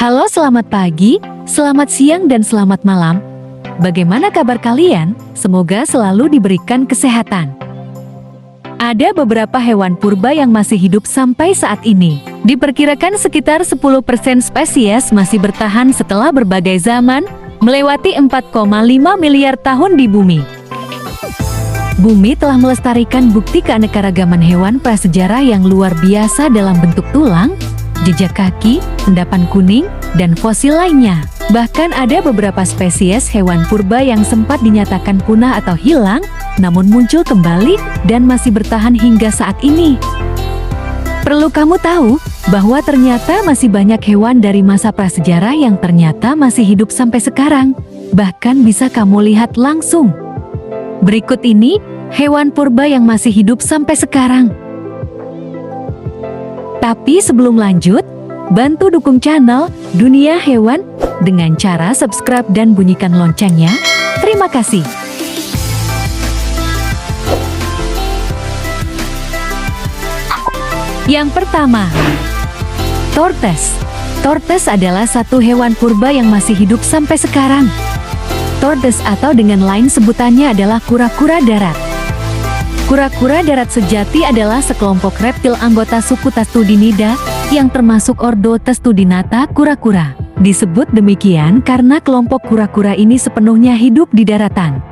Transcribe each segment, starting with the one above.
Halo, selamat pagi, selamat siang, dan selamat malam. Bagaimana kabar kalian? Semoga selalu diberikan kesehatan. Ada beberapa hewan purba yang masih hidup sampai saat ini. Diperkirakan sekitar 10% spesies masih bertahan setelah berbagai zaman, melewati 4,5 miliar tahun di bumi. Bumi telah melestarikan bukti keanekaragaman hewan prasejarah yang luar biasa dalam bentuk tulang, jejak kaki, endapan kuning, dan fosil lainnya. Bahkan ada beberapa spesies hewan purba yang sempat dinyatakan punah atau hilang, namun muncul kembali dan masih bertahan hingga saat ini. Perlu kamu tahu bahwa ternyata masih banyak hewan dari masa prasejarah yang ternyata masih hidup sampai sekarang, bahkan bisa kamu lihat langsung. Berikut ini hewan purba yang masih hidup sampai sekarang. Tapi sebelum lanjut, bantu dukung channel Dunia Hewan dengan cara subscribe dan bunyikan loncengnya. Terima kasih. Yang pertama, tortoise. Tortoise adalah satu hewan purba yang masih hidup sampai sekarang. Tortoise atau dengan lain sebutannya adalah kura-kura darat. Kura-kura darat sejati adalah sekelompok reptil anggota suku Testudinida yang termasuk ordo Testudinata kura-kura. Disebut demikian karena kelompok kura-kura ini sepenuhnya hidup di daratan.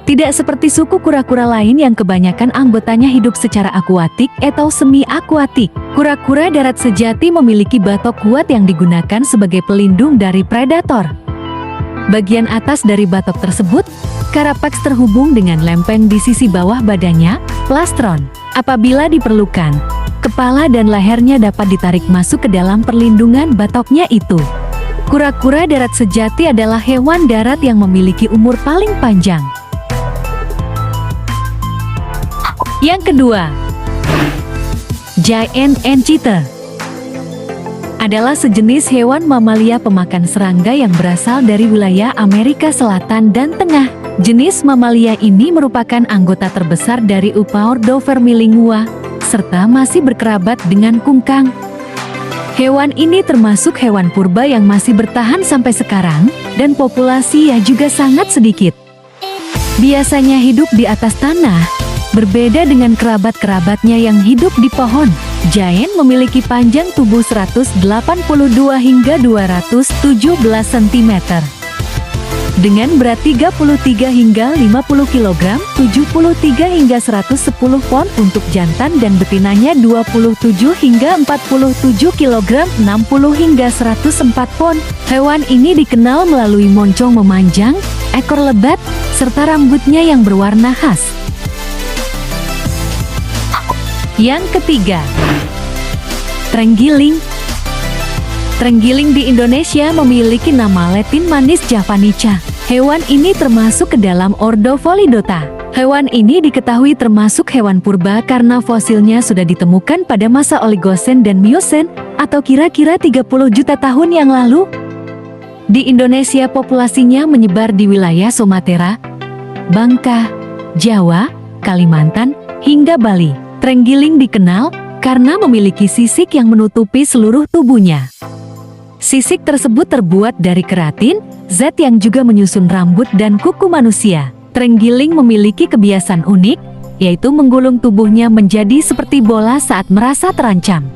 Tidak seperti suku kura-kura lain yang kebanyakan anggotanya hidup secara akuatik atau semi-akuatik. Kura-kura darat sejati memiliki batok kuat yang digunakan sebagai pelindung dari predator. Bagian atas dari batok tersebut, karapaks terhubung dengan lempeng di sisi bawah badannya, plastron. Apabila diperlukan, kepala dan lehernya dapat ditarik masuk ke dalam perlindungan batoknya itu. Kura-kura darat sejati adalah hewan darat yang memiliki umur paling panjang. Yang kedua, giant ant cheetah adalah sejenis hewan mamalia pemakan serangga yang berasal dari wilayah Amerika Selatan dan Tengah. Jenis mamalia ini merupakan anggota terbesar dari upaordo Vermilingua, serta masih berkerabat dengan kungkang. Hewan ini termasuk hewan purba yang masih bertahan sampai sekarang, dan populasinya juga sangat sedikit. Biasanya hidup di atas tanah, berbeda dengan kerabat-kerabatnya yang hidup di pohon. Giant memiliki panjang tubuh 182 hingga 217 cm. Dengan berat 33 hingga 50 kg, 73 hingga 110 pon untuk jantan dan betinanya 27 hingga 47 kg, 60 hingga 104 pon. Hewan ini dikenal melalui moncong memanjang, ekor lebat, serta rambutnya yang berwarna khas. Yang ketiga, terenggiling. Terenggiling di Indonesia memiliki nama Latin Manis javanica. Hewan ini termasuk ke dalam ordo Pholidota. Hewan ini diketahui termasuk hewan purba karena fosilnya sudah ditemukan pada masa Oligosen dan Miosen atau kira-kira 30 juta tahun yang lalu. Di Indonesia populasinya menyebar di wilayah Sumatera, Bangka, Jawa, Kalimantan, hingga Bali. Terenggiling dikenal karena memiliki sisik yang menutupi seluruh tubuhnya. Sisik tersebut terbuat dari keratin, zat yang juga menyusun rambut dan kuku manusia. Terenggiling memiliki kebiasaan unik, yaitu menggulung tubuhnya menjadi seperti bola saat merasa terancam.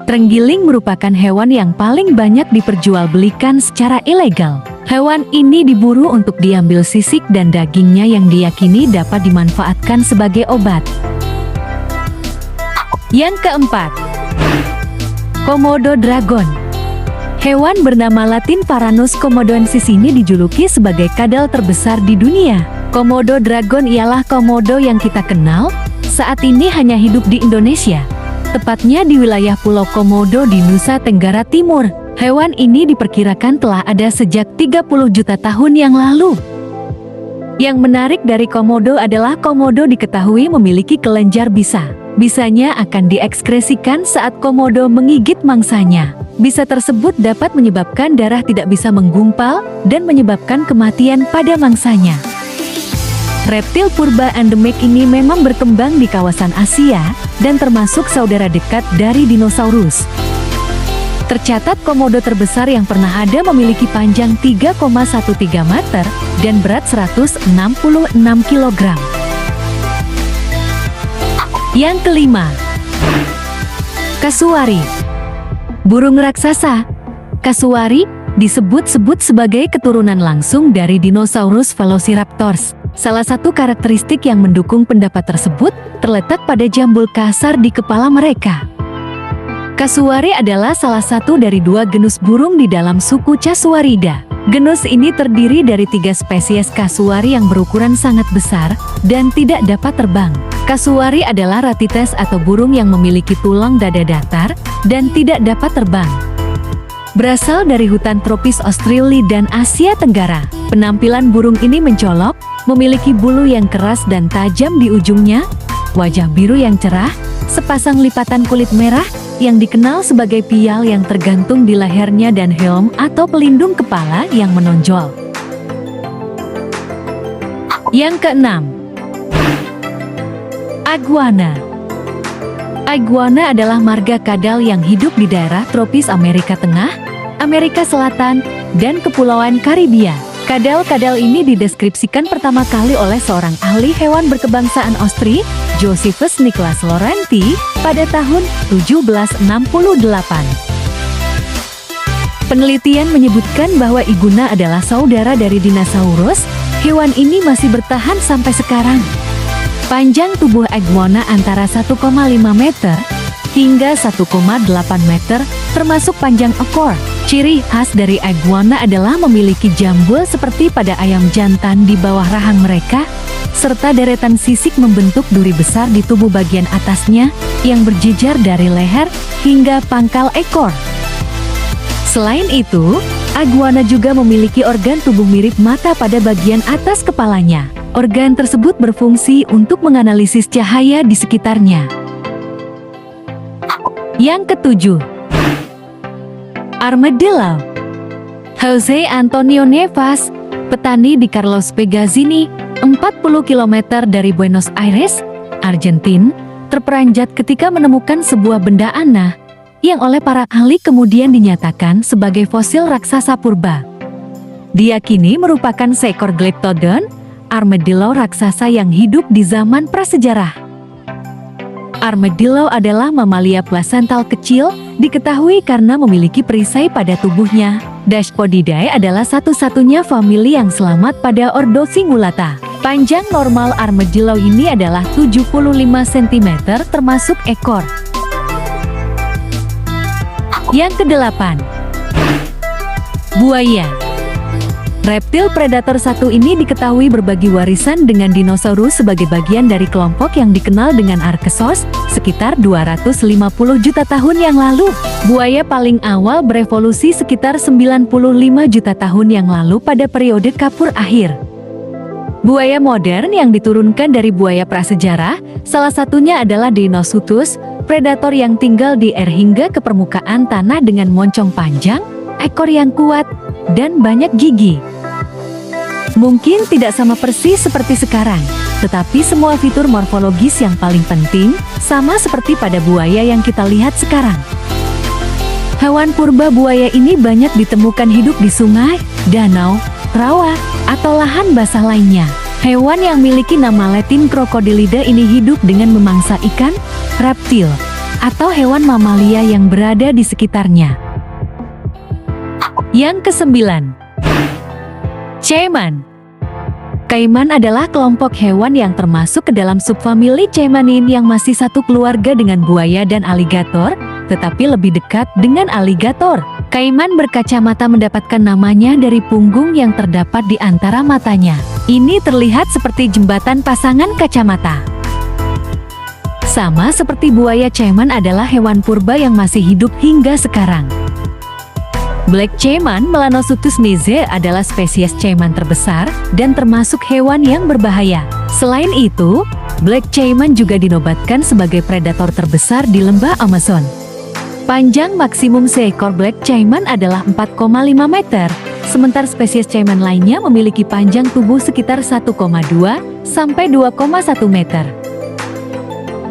Terenggiling merupakan hewan yang paling banyak diperjualbelikan secara ilegal. Hewan ini diburu untuk diambil sisik dan dagingnya yang diyakini dapat dimanfaatkan sebagai obat. Yang keempat, Komodo dragon. Hewan bernama Latin Varanus komodoensis ini dijuluki sebagai kadal terbesar di dunia. Komodo dragon ialah komodo yang kita kenal, saat ini hanya hidup di Indonesia, tepatnya di wilayah Pulau Komodo di Nusa Tenggara Timur. Hewan ini diperkirakan telah ada sejak 30 juta tahun yang lalu. Yang menarik dari komodo adalah komodo diketahui memiliki kelenjar bisa. Bisanya akan diekskresikan saat komodo menggigit mangsanya. Bisa tersebut dapat menyebabkan darah tidak bisa menggumpal dan menyebabkan kematian pada mangsanya. Reptil purba endemik ini memang berkembang di kawasan Asia dan termasuk saudara dekat dari dinosaurus. Tercatat komodo terbesar yang pernah ada memiliki panjang 3,13 meter dan berat 166 kg. Yang kelima, kasuari. Burung raksasa. Kasuari disebut-sebut sebagai keturunan langsung dari dinosaurus Velociraptors. Salah satu karakteristik yang mendukung pendapat tersebut terletak pada jambul kasar di kepala mereka. Kasuari adalah salah satu dari 2 genus burung di dalam suku Casuarida. Genus ini terdiri dari 3 spesies kasuari yang berukuran sangat besar dan tidak dapat terbang. Kasuari adalah ratites atau burung yang memiliki tulang dada datar dan tidak dapat terbang. Berasal dari hutan tropis Australia dan Asia Tenggara. Penampilan burung ini mencolok, memiliki bulu yang keras dan tajam di ujungnya, wajah biru yang cerah, sepasang lipatan kulit merah, yang dikenal sebagai pial yang tergantung di lehernya dan helm atau pelindung kepala yang menonjol. Yang keenam, iguana. Iguana adalah marga kadal yang hidup di daerah tropis Amerika Tengah, Amerika Selatan, dan Kepulauan Karibia. Kadal-kadal ini dideskripsikan pertama kali oleh seorang ahli hewan berkebangsaan Austria, Josephus Nicholas Laurenti, pada tahun 1768. Penelitian menyebutkan bahwa iguana adalah saudara dari dinosaurus. Hewan ini masih bertahan sampai sekarang. Panjang tubuh iguana antara 1,5 meter hingga 1,8 meter, termasuk panjang ekor. Ciri khas dari iguana adalah memiliki jambul seperti pada ayam jantan di bawah rahang mereka, serta deretan sisik membentuk duri besar di tubuh bagian atasnya yang berjejer dari leher hingga pangkal ekor. Selain itu, iguana juga memiliki organ tubuh mirip mata pada bagian atas kepalanya. Organ tersebut berfungsi untuk menganalisis cahaya di sekitarnya. Yang ketujuh, armadillo. Jose Antonio Nevas, petani di Carlos Pegazzini, 40 km dari Buenos Aires, Argentina, terperanjat ketika menemukan sebuah benda aneh yang oleh para ahli kemudian dinyatakan sebagai fosil raksasa purba. Diyakini merupakan seekor Glyptodon, armadillo raksasa yang hidup di zaman prasejarah. Armadillo adalah mamalia plasental kecil, diketahui karena memiliki perisai pada tubuhnya. Dasypodidae adalah satu-satunya famili yang selamat pada ordo Cingulata. Panjang normal armadillo ini adalah 75 cm termasuk ekor. Yang kedelapan, buaya. Reptil predator satu ini diketahui berbagi warisan dengan dinosaurus sebagai bagian dari kelompok yang dikenal dengan Archosaurs sekitar 250 juta tahun yang lalu. Buaya paling awal berevolusi sekitar 95 juta tahun yang lalu pada periode Kapur akhir. Buaya modern yang diturunkan dari buaya prasejarah, salah satunya adalah Deinosuchus, predator yang tinggal di air hingga ke permukaan tanah dengan moncong panjang, ekor yang kuat, dan banyak gigi. Mungkin tidak sama persis seperti sekarang, tetapi semua fitur morfologis yang paling penting sama seperti pada buaya yang kita lihat sekarang. Hewan purba buaya ini banyak ditemukan hidup di sungai, danau, rawa, atau lahan basah lainnya. Hewan yang memiliki nama Latin Crocodilidae ini hidup dengan memangsa ikan, reptil, atau hewan mamalia yang berada di sekitarnya. Yang kesembilan, caiman. Caiman adalah kelompok hewan yang termasuk ke dalam subfamili Caimanin yang masih satu keluarga dengan buaya dan aligator, tetapi lebih dekat dengan aligator. Caiman berkacamata mendapatkan namanya dari punggung yang terdapat di antara matanya. Ini terlihat seperti jembatan pasangan kacamata. Sama seperti buaya, caiman adalah hewan purba yang masih hidup hingga sekarang. Black caiman Melanosuchus nize adalah spesies caiman terbesar dan termasuk hewan yang berbahaya. Selain itu, black caiman juga dinobatkan sebagai predator terbesar di lembah Amazon. Panjang maksimum seekor black caiman adalah 4,5 meter, sementara spesies caiman lainnya memiliki panjang tubuh sekitar 1,2 sampai 2,1 meter.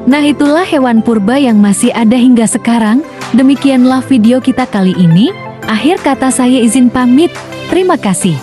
Nah, itulah hewan purba yang masih ada hingga sekarang. Demikianlah video kita kali ini. Akhir kata saya izin pamit. Terima kasih.